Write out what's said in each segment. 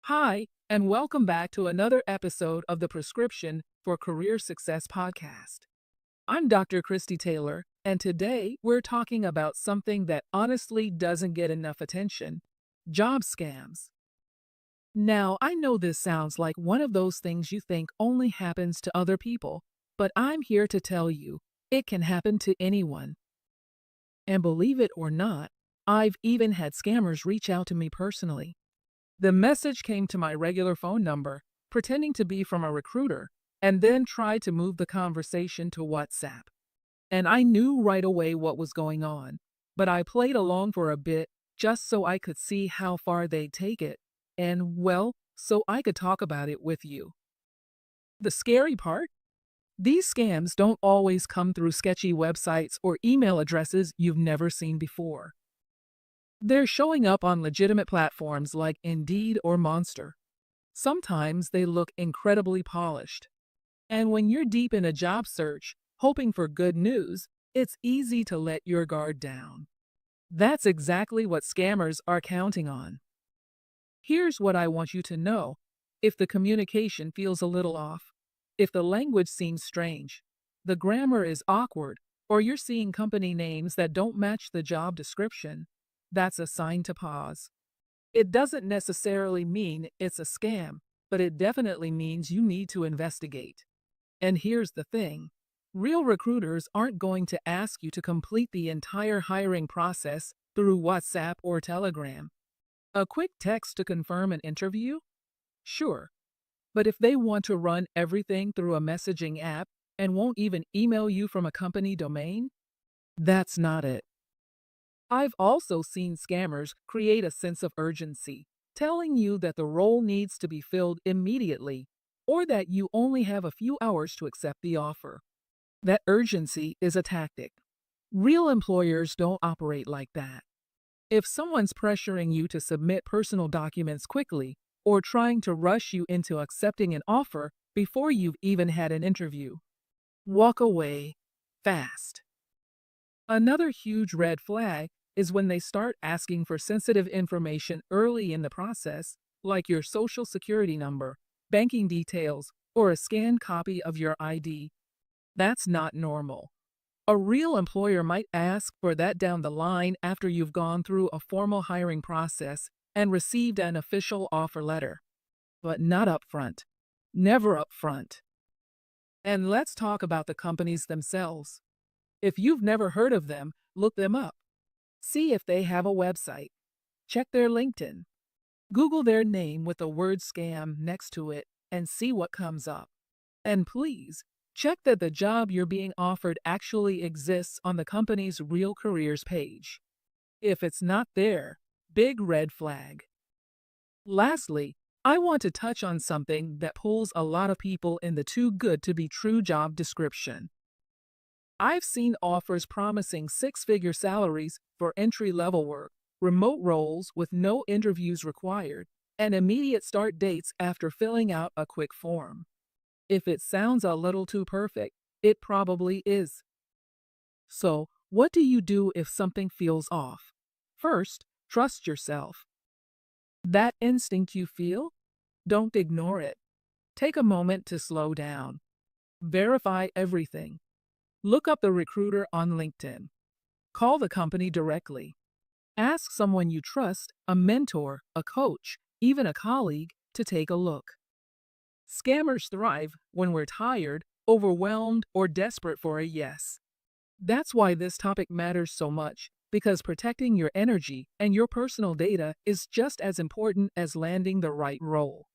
Hi, and welcome back to another episode of the Prescription for Career Success podcast. I'm Dr. Kristy Taylor, and today we're talking about something that honestly doesn't get enough attention: job scams. Now, I know this sounds like one of those things you think only happens to other people, but I'm here to tell you it can happen to anyone. And believe it or not, I've even had scammers reach out to me personally. The message came to my regular phone number, pretending to be from a recruiter, and then tried to move the conversation to WhatsApp. And I knew right away what was going on, but I played along for a bit just so I could see how far they'd take it, and well, so I could talk about it with you. The scary part? These scams don't always come through sketchy websites or email addresses you've never seen before. They're showing up on legitimate platforms like Indeed or Monster. Sometimes they look incredibly polished. And when you're deep in a job search, hoping for good news, it's easy to let your guard down. That's exactly what scammers are counting on. Here's what I want you to know. If the communication feels a little off, if the language seems strange, the grammar is awkward, or you're seeing company names that don't match the job description, that's a sign to pause. It doesn't necessarily mean it's a scam, but it definitely means you need to investigate. And here's the thing: real recruiters aren't going to ask you to complete the entire hiring process through WhatsApp or Telegram. A quick text to confirm an interview? Sure. But if they want to run everything through a messaging app and won't even email you from a company domain, that's not it. I've also seen scammers create a sense of urgency, telling you that the role needs to be filled immediately or that you only have a few hours to accept the offer. That urgency is a tactic. Real employers don't operate like that. If someone's pressuring you to submit personal documents quickly or trying to rush you into accepting an offer before you've even had an interview, walk away fast. Another huge red flag is when they start asking for sensitive information early in the process, like your social security number, banking details, or a scanned copy of your ID. That's not normal. A real employer might ask for that down the line after you've gone through a formal hiring process and received an official offer letter. But not up front. Never up front. And let's talk about the companies themselves. If you've never heard of them, look them up. See if they have a website. Check their LinkedIn. Google their name with the word scam next to it and see what comes up. And please, check that the job you're being offered actually exists on the company's Real Careers page. If it's not there, big red flag. Lastly, I want to touch on something that pulls a lot of people in the too good to be true job description. I've seen offers promising six-figure salaries for entry-level work, remote roles with no interviews required, and immediate start dates after filling out a quick form. If it sounds a little too perfect, it probably is. So, what do you do if something feels off? First, trust yourself. That instinct you feel? Don't ignore it. Take a moment to slow down. Verify everything. Look up the recruiter on LinkedIn. Call the company directly. Ask someone you trust, a mentor, a coach, even a colleague, to take a look. Scammers thrive when we're tired, overwhelmed, or desperate for a yes. That's why this topic matters so much, because protecting your energy and your personal data is just as important as landing the right role.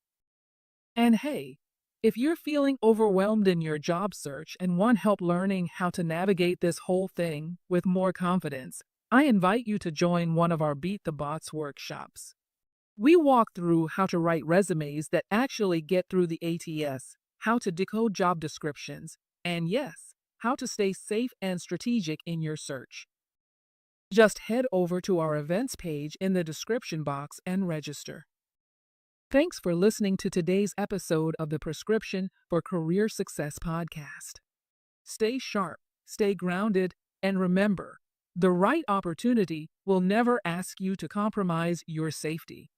And hey, if you're feeling overwhelmed in your job search and want help learning how to navigate this whole thing with more confidence, I invite you to join one of our Beat the Bots workshops. We walk through how to write resumes that actually get through the ATS, how to decode job descriptions, and yes, how to stay safe and strategic in your search. Just head over to our events page in the description box and register. Thanks for listening to today's episode of the Prescription for Career Success podcast. Stay sharp, stay grounded, and remember, the right opportunity will never ask you to compromise your safety.